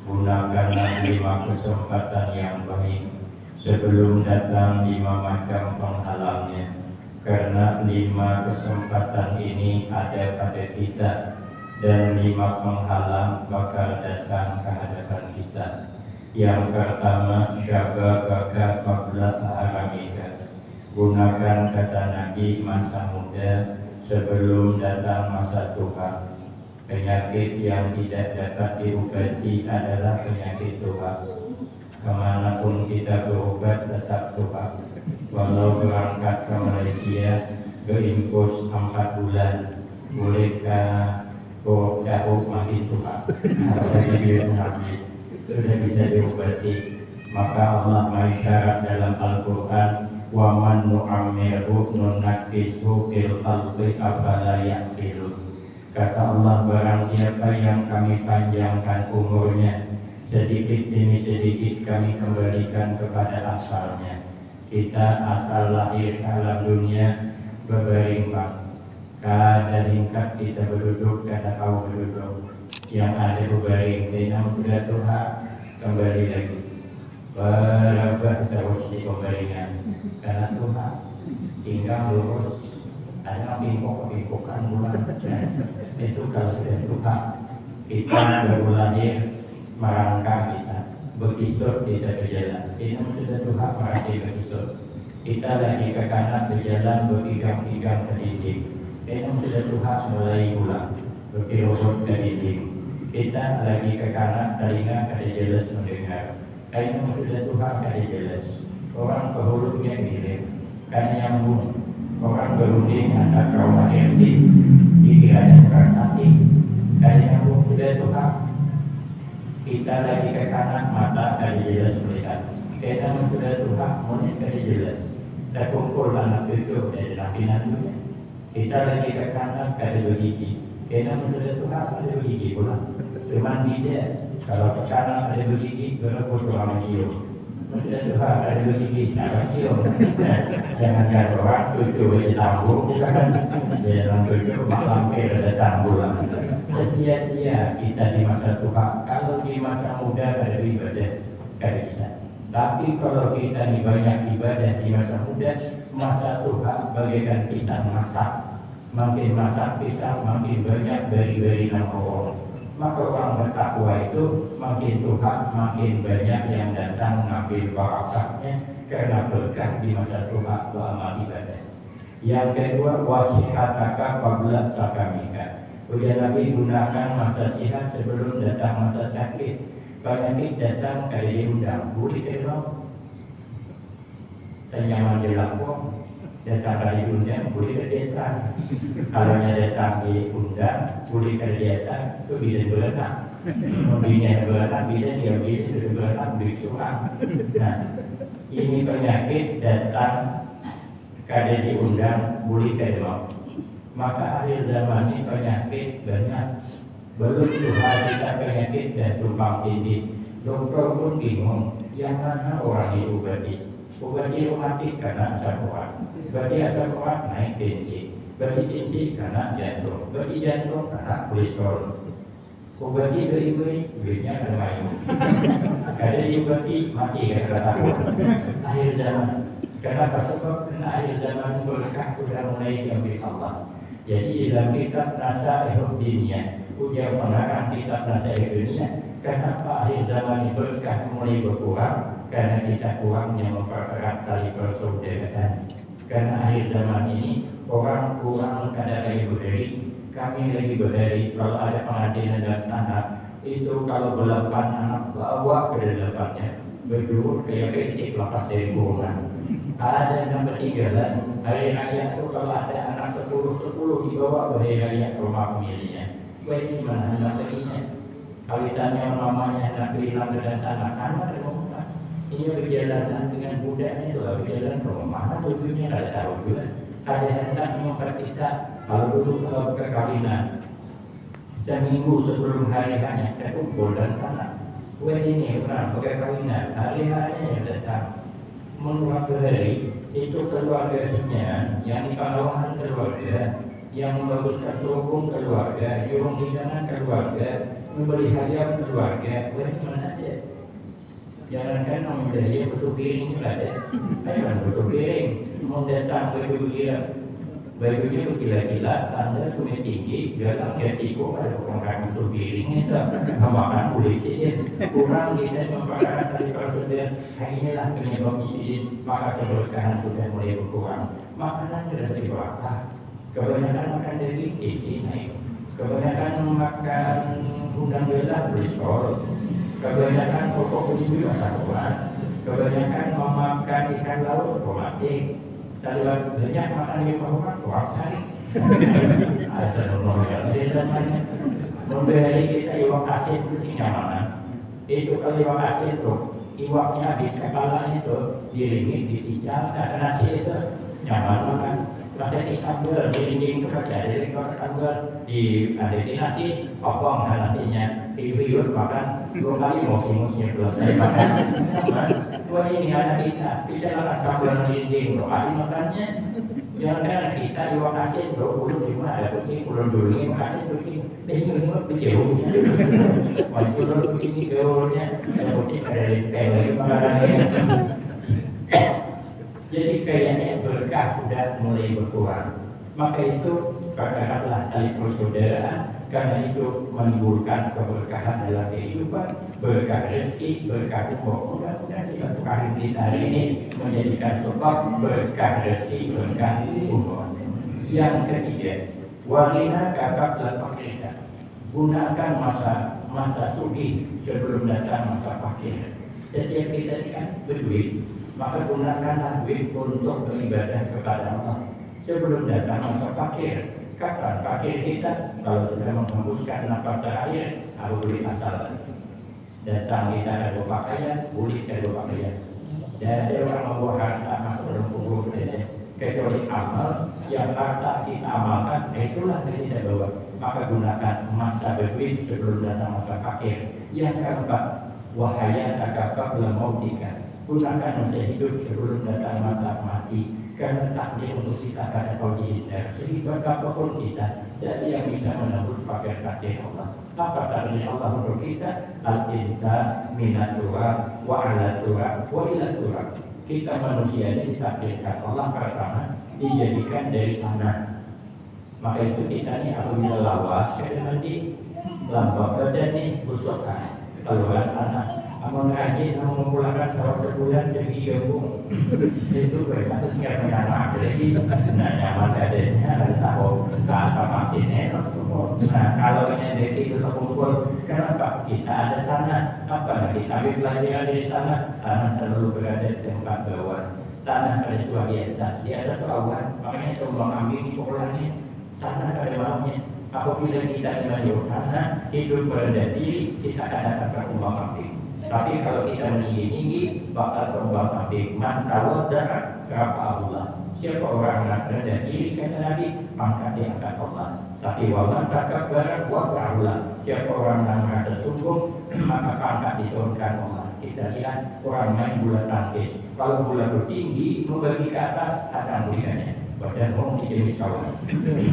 Gunakanlah 5 kesempatan yang baik sebelum datang 5 macam penghalangnya, karena 5 kesempatan ini ada pada kita dan 5 penghalang bakal datang ke hadapan kita. Yang pertama, syababaka qabla haramika. Gunakan kata Nabi masa muda sebelum datang masa tua. Penyakit yang tidak dapat diobati adalah penyakit tua. Kemanapun kita berobat tetap tua. Walau berangkat ke Malaysia berimpus 4 bulan, bolehkah jauh makin tua? Apalagi dia habis sudah bisa diobati. Maka Allah mengisyarat dalam Al-Quran, wa man nu'ammirhu nunakkishu fil khalqi afala ya'qilun. Kata Allah, barang siapa yang kami panjangkan umurnya, sedikit demi sedikit kami kembalikan kepada asalnya. Kita asal lahir alam dunia berbaring bang. Kada tingkat kita berduduk, kada kau berduduk. Yang ada berbaring, tenang sudah Tuhan, kembali lagi. Berabah terus di pembaringan. Karena Tuhan tinggal lurus. Hanya bingkok-bingkokan bulan. Itu kalau sudah Tuhan, kita baru lahir, merangkak kita, berkisut kita berjalan. Itu sudah Tuhan merasa berkisut. Kita lagi ke kanan berjalan, berpigang-pigang ke dinding. Itu sudah Tuhan mulai pulang, berpirokot ke dinding. Kita lagi ke kanan, telinga kada jelas mendengar. Itu sudah Tuhan kada jelas. Orang kehulunya mirip, kan nyambung. Orang berunding antara trauma RT, pikirannya terasati, kada nyambung sudah Tuhan. Kita lagi ke kanan, mata kada jelas melihat. Kita sudah Tuhan, mulai kada jelas. Terkumpul anak cucu dari nabi-nabinya. Kita lagi ke kanan, kada bergigi. Kita sudah Tuhan, kada bergigi pula. Cuman tidak. Kalau ke kanan ada bergigi, berebut orang cium. Sudah Tuhan, ada bergigi, cara cium. Jangan orang cucu di tambur, bukan. Jangan cucu, mak lampir ada tambur. Sia-sia kita di masa Tuhan. Kalau di masa muda ada ibadah, tidak bisa. Tapi kalau kita ini banyak ibadah di masa muda, masa Tuhan bagaikan pisang masak. Makin masak pisang, makin banyak beri-beri orang. Maka orang bertakwa itu makin Tuhan, makin banyak yang datang mengambil barakahnya karena berkah di masa Tuhan amal ibadah. Yang kedua, wasihataka qabla sakamika. Ujian Nabi gunakan masa sihat sebelum datang masa sakit. Penyakit datang dari undang, boleh terima. Senyaman dilakukan, datang dari undang, boleh kerjaan. Kalau datang di undang, boleh kerjaan, itu bisa berenang. Bisa berenang, bisa dia bisa berenang, bisa surang. Nah, ini penyakit datang kada diundang, boleh terima. Maka akhir zaman ini penyakit banyak. Belum Tuhan kita penyakit dan tumpang tindih. Dokter pun bingung, yang mana orang diobati. Obati reumatik karena asam urat. Berarti asam urat naik tensi. Berarti tensi karena jantung. Berarti jantung karena kolesterol. Obati beri-beri, duitnya ada mayu. Kada diobati, mati gara-gara takut. Akhir zaman. Kenapa? Sebab karena akhir zaman berkah sudah mulai diambil Allah. Jadi dalam kitab Nasa Dunia, ujian pengarang kitab Nasa Dunia, kenapa akhir zaman ini berkah mulai berkurang? Karena kita kurangnya mempererat tali persaudaraan. Karena akhir zaman ini orang kurang kadang lagi berdiri, kami lagi berdiri. Kalau ada pengajian dan sanad, itu kalau 8 anak bawa ke depannya, berdua kayak petik lepas dari kurungan. Ada yang bertinggalan hari raya itu kalau ada anak 10 dibawa ke hari raya ke rumah pemiliknya. Baik di mana anak lainnya? Kalau ditanya namanya anak hilang dan anak ada rumah. Ini berjalan dengan budaknya itu berjalan ke rumah. Tujuannya ada tahu juga. Ada hendak memperkita kalau dulu kekawinan seminggu sebelum hari hanya terkumpul dan sana. Wah ini orang kekawinan hari hanya yang datang. Menurut hari itu keluarganya yang dipandangkan keluarga, yang membaguskan sokong keluarga, jurung hidangan keluarga, membeli hadiah keluarga, bukan mana aja. Jangankan membeli hadiah busuk piring juga ada. Bukan busuk piring, mau datang baju gila, bajunya gila-gila, sandal kulit tinggi, datang resiko ada orang busuk piring itu, makan polisi ya. Kurang kita memperkarakan dari prosedur, inilah penyebab isi, maka kebersihan sudah mulai berkurang. Makanan sudah dibakar, kebanyakan makan daging isi naik. Kebanyakan makan udang belah kolesterol, kebanyakan pokok biji asam kebanyakan memakan ikan laut komatik, terlalu banyak makan ikan kuah sari. Ada nomornya, ada namanya. Membeli kita iwak asin kucingnya mana? Itu kalau iwak asin itu, iwaknya habis kepalanya itu diringin, dipijal, karena nasi itu nyaman makan. Rasanya sambal, diringin itu saja, diringin sambal, di nasi, opong nasinya, dibiur makan, 2 kali musim-musim selesai makan. Wah ini anak kita makan sambal diringin, 2 kali makannya. Jangan anak kita, iwak asin, 20 di mana ada kucing, pulau dulu ini makan kucing, ini kejauhnya. Wah itu kalau kucing ini gaulnya, ada kucing, ada lempeng, makanannya. Jadi kayaknya berkah sudah mulai berkurang. Maka itu katakanlah tali persaudaraan, karena itu menimbulkan keberkahan dalam kehidupan, berkah rezeki, berkah umur. Mudah-mudahan silaturahim kita hari ini menjadikan sebab berkah rezeki, berkah umur. Yang ketiga, walina kakak dan fakirkan. Gunakan masa sugih sebelum datang masa fakir. Setiap kita kan berduit, maka gunakanlah duit untuk beribadah kepada Allah sebelum datang masa fakir. Kapan fakir kita? Kalau sudah menghembuskan nafas terakhir, harus beli asal. Datang kita ada pakaian, boleh ada pakaian. Dan ada orang membawa harta masuk dalam kubur kita, kecuali amal yang harta kita amalkan, itulah yang kita bawa. Maka gunakan masa berduit sebelum datang masa fakir. Yang keempat, wahaya takabak belum mautika. Gunakan masa hidup sebelum datang masa mati, karena takdir untuk kita pada kondisi sehingga apapun kita jadi yang bisa menembus pakai takdir Allah. Apa takdir Allah untuk kita? Al-insan minatura wa alatura wa ilatura. Kita manusia ini ditakdirkan Allah pertama dijadikan dari tanah. Maka itu kita ini apabila lawas kita nanti lambak badan ini busukkan keluar tanah. Amun rajin memulangkan sawah sebulan jadi gabung itu berarti tinggal menyala jadi nyaman adanya ada tahu apa mesinnya nah kalau ini dari itu terkumpul kenapa kita ada tanah apa kita ambil pelajaran dari tanah selalu berada di tempat bawah tanah pada sebagai atas dia ada bawah makanya coba ambil di pukulannya tanah pada bawahnya apabila kita menjauh tanah hidup berada diri kita akan dapat uang ambil. Tapi kalau kita meninggi-tinggi bakal terbang ambing. Man tawadda'a rafa Allah. Siapa orang yang rendah diri kata Nabi, maka dia akan Allah. Tapi waman takabbara wa ta'ala. Siapa orang yang merasa sombong, maka pangkat diturunkan Allah. Kita lihat orang main bola tangkis. Kalau bola bertinggi, membagi ke atas, akan berikannya. Badan mau dikiris kawan.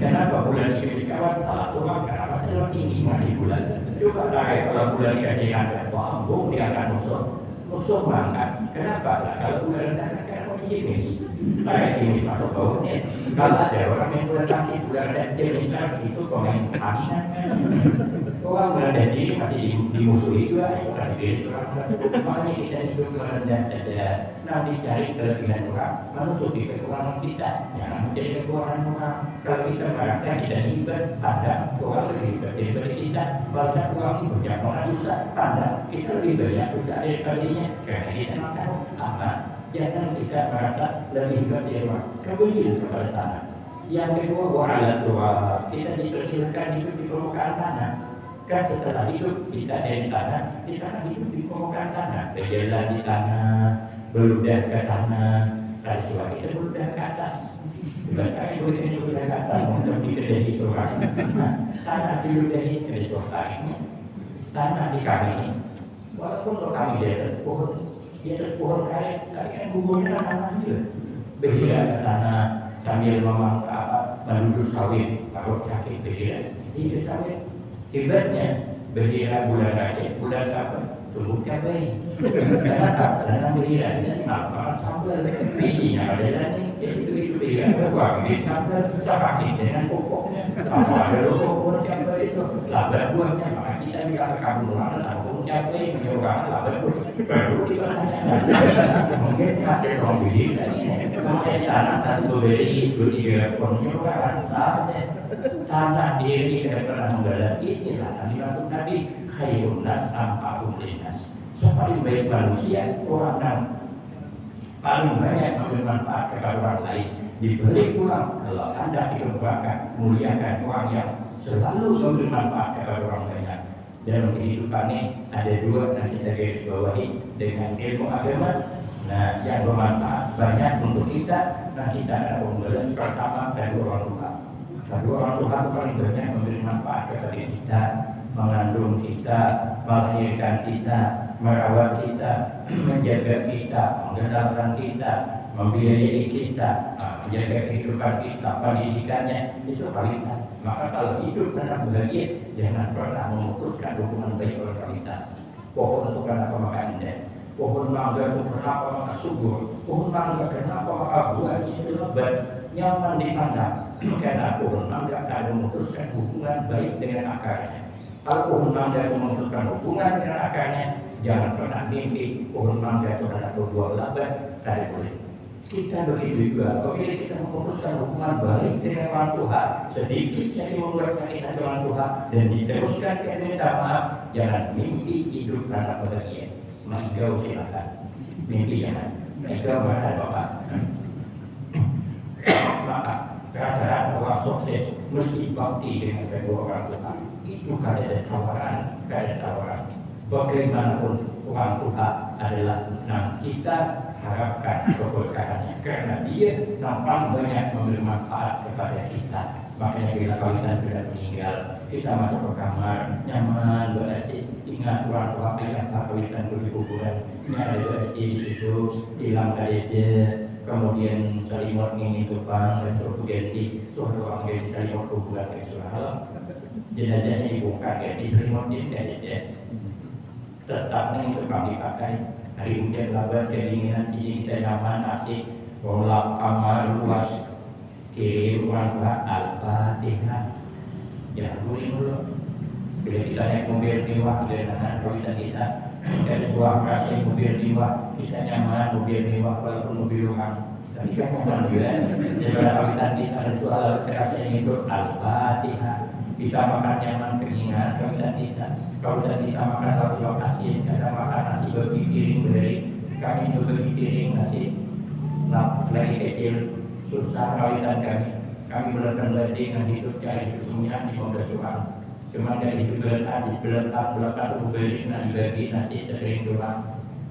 Kenapa bulan dikiris kawan? Salah seorang kenapa terlalu tinggi masih bulan. Coba tarik kalau bulan dikasih angkat, wambung dia akan musuh mangkat. Kenapa? Kalau bulan rendah kan mau dikiris. Tarik kiris masuk baunya. Kalau ada orang yang bulan tangkis, bulan rendah kiris itu komen anginan kan. Orang bulan diri masih dimusuhi juga. Orang dikiris orang. Makanya kita hidup rendah saja. Nanti cari kelebihan orang, menutupi kekurangan kita. Jangan menjadi kekurangan orang. Kalau kita merasa kita hebat, tanda orang lebih hebat daripada kita. Banyak orang itu banyak orang susah, tanda kita lebih banyak susah daripadanya. Karena kita makan apa? Jangan kita merasa lebih hebat dari orang. Kembali kepada tanah. Yang kedua, wa'ala tua. Kita dipersilakan hidup di permukaan tanah. Kan setelah hidup kita dari tanah, kita akan hidup di permukaan tanah. Berjalan di tanah. Beludah ke tanah, rasuah kita beludah ke atas. Bukan ini beludah ke atas untuk dikedahi surah. Tanah diludahi dari suatu ini, tanah di kami. Walaupun kalau kami di atas pohon karet, kan gugunya tanah juga. Berbeda ke tanah sambil menuju sawit, kalau sakit berbeda. Itu sawit. Hebatnya Berhira bulan aja, bulan siapa? Tumbuh cabai. Karena berhira ini apa? Sambal. Bijinya ada lagi. Itu berhira berbuah. Ini sambal pakai dengan pokoknya. Apa ada pokok cabai itu? Laba buahnya. Maka kita juga kamu mana tahu cabai menyuruh laba buah. Baru dibalasnya. Mungkin masih orang berhira ini. Kemudian tanah satu beri berhira penyuruhan sahaja. Tanah diri tidak pernah membalas inilah dimaksud Nabi khairun nas anfa'uhum linnas. Paling baik manusia orang yang paling banyak memberi manfaat kepada orang lain. Diberi pulang kalau Anda dikembangkan muliakan orang yang selalu memberi manfaat kepada orang banyak. Dalam kehidupan ini ada dua yang kita garis bawahi dengan ilmu agama. Nah, yang bermanfaat banyak untuk kita. Nah, kita akan membalas pertama dari orang tua. Kedua orang tua paling banyak memberi manfaat kepada kita, mengandung kita, melahirkan kita, merawat kita, menjaga kita, menggenapkan kita, membiayai kita, menjaga kehidupan kita, pendidikannya itu kualitas. Maka kalau hidup karena bahagia, jangan pernah memutuskan hubungan baik oleh kualitas. Pohon itu karena pemakan indah, pohon mangga itu kenapa maka subur, pohon mangga kenapa maka buahnya itu lebat, nyaman dipandang. Karena pohon mangga akan memutuskan hubungan baik dengan akarnya. Kalau pohon mangga memutuskan hubungan dengan akarnya, jangan pernah mimpi pohon mangga itu adalah berbuah lebat, tidak boleh. Kita begitu juga, apabila kita memutuskan hubungan baik dengan orang tua, sedikit saja membuat sakit hati orang tua dan diteruskan ke minta maaf, jangan mimpi hidup karena bahagia. Menggau silakan, mimpi jangan. Menggau mana bapak? Maka rata-rata orang sukses mesti bakti dengan kedua orang tua. Itu keadaan tawaran. Bagaimanapun orang tua adalah yang kita harapkan keberkahannya, karena dia nampak banyak memberi manfaat kepada kita. Makanya bila kawitan sudah meninggal, kita masuk ke kamar nyaman, berasik. Ingat orang tua yang kawitan di kuburan. Ini ada berasik di situ, tilam kadede. Kemudian selimut ini tupang dan suruh ganti orang ganti selimut kuburan dari surah jenazahnya dibuka ganti selimut ini aja tetapnya itu kami pakai hari hujan laban keinginan sini kita nyaman asik rolap kamar luas kirim orang tua Al-Fatihah ya dulu bila kita naik mobil mewah dari tangan kita dari sebuah kasih mobil mewah kita nyaman mobil mewah walaupun mobil rumah tapi kan nyaman juga daripada kawitan kita ada soal kasih itu Al-Fatihah kita makan nyaman keinginan kawitan kita makan satu lokasi kita makan nasi berpiring dari kami juga berpiring nasi lagi kecil susah kawitan kami belajar dengan hidup cari kesunyian di Pondok Suang. Cuma dari itu beletak uberi dibagi nasi sering doang.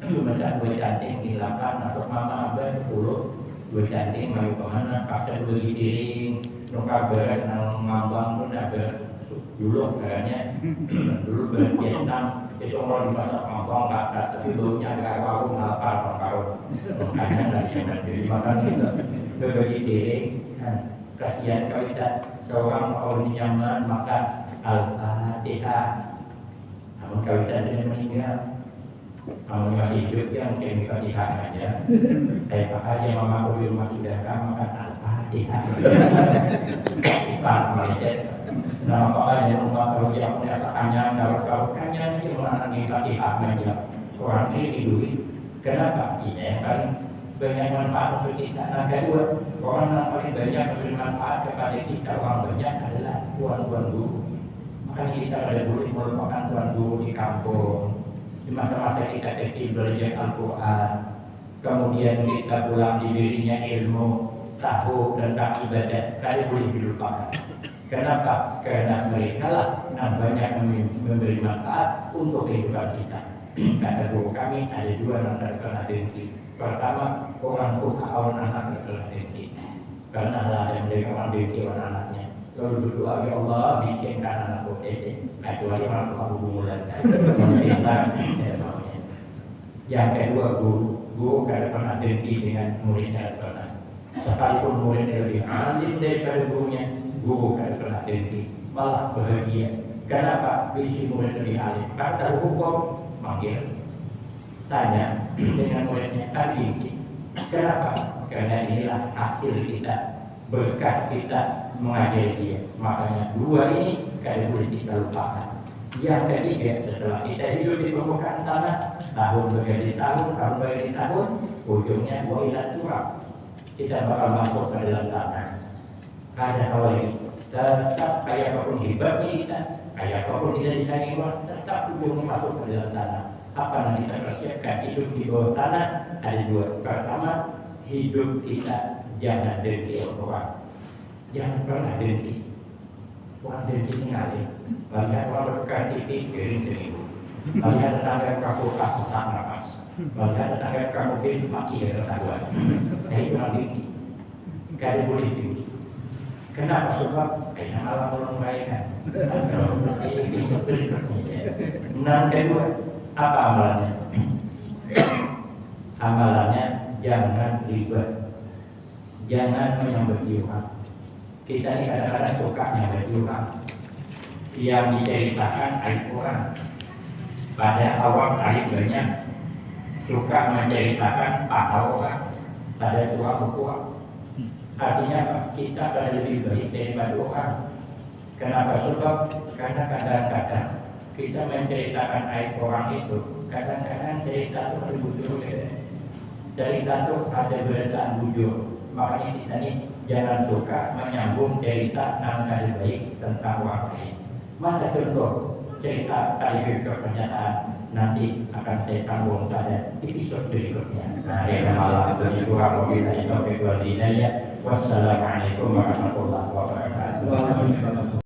Macam gue cantik dilakukan masuk mama abah 10 gue cantik mau kemana pasal beli piring nuka beras nang ngambang pun ada dulu kayaknya dulu beras Vietnam itu kalau dimasak ngambang ke atas tapi baunya agak warung lapar orang makanya dari yang jadi makan itu beli piring kasihan kalau kita seorang orang nyaman makan Al-Fatihah. Namun kalau kita sudah meninggal, namun masih hidup ya mungkin Al-Fatihah saja. Saya pakai mama aku di rumah sudah makan Al-Fatihah. Ipan Malaysia. Nah makanya rumah kalau dia punya sakanya, kalau kanya itu menangi Al-Fatihah saja. Orang ini duit. Kenapa? Ini yang paling banyak manfaat untuk kita. Nah kedua, orang yang paling banyak memberi manfaat kepada kita orang banyak adalah tuan-tuan guru. Makanya kita pada dulu merupakan tuan guru di kampung. Di masa-masa kita kecil belajar Al-Quran. Kemudian kita pulang diberinya ilmu, tahu tentang ibadat. Kali boleh dilupakan. Kenapa? Karena mereka lah yang banyak memberi manfaat untuk kehidupan kita. Kata guru kami ada dua yang terkena dengki. Pertama, orang tua orang anak terkena dengki. Karena ada yang mereka orang dengki orang anaknya. Lalu berdoa ya Allah miskinkan anakku ini. Kecuali orang tua hubungan yang kedua guru kalau pernah dengki dengan muridnya pernah. Sekalipun muridnya lebih alim daripada gurunya, guru kalau pernah dengki malah bahagia Kenapa bisi murid lebih alim? Karena tahu hukum, manggil, tanya dengan muridnya tadi sih. Kenapa? Karena inilah hasil kita, berkah kita mengajari dia. Makanya dua ini kada boleh kita lupakan. Yang ketiga, setelah kita hidup di permukaan tanah, tahun berganti tahun, tahun berganti tahun, ujungnya wailat turab. Kita bakal masuk ke dalam tanah. Ada awal ini, tetap kayak apapun hebatnya kita, kayak apapun kita disayangi orang, tetap ujungnya masuk ke dalam tanah. Apa yang kita persiapkan hidup di bawah tanah? Ada dua. Pertama, hidup kita jangan dengki orang. Jangan pernah dengki. Orang dengki tinggalin. Melihat orang berbuka TV, piring seminggu. Melihat tetangga kamu kasih sesak nafas. Melihat tetangga kamu piring maki dari ketahuan. Nah itu orang dengki. Gak ada boleh dengki. Kenapa? Sebab kayaknya malah orang meraikan. Ini bisa berikutnya. Nah kedua, apa amalannya? Amalannya jangan ribet, jangan menyambut Tuhan. Kita ini kadang-kadang suka menyambut Tuhan. Yang diceritakan aib orang. Pada awal aib banyak, suka menceritakan pahala orang pada suatu kuat. Artinya kita akan lebih baik daripada orang. Kenapa? Sebab karena kadang-kadang kita menceritakan aib orang itu, kadang-kadang cerita itu berbujur, cerita itu ada berdasarkan bujur. Makanya kita ini jangan suka menyambung cerita yang tidak baik tentang orang lain. Masa contoh cerita tadi pernyataan nanti akan saya sambung pada episode berikutnya. Nah, yang malam ini kurang lebih dari topik berdinanya. Wassalamualaikum warahmatullahi wabarakatuh.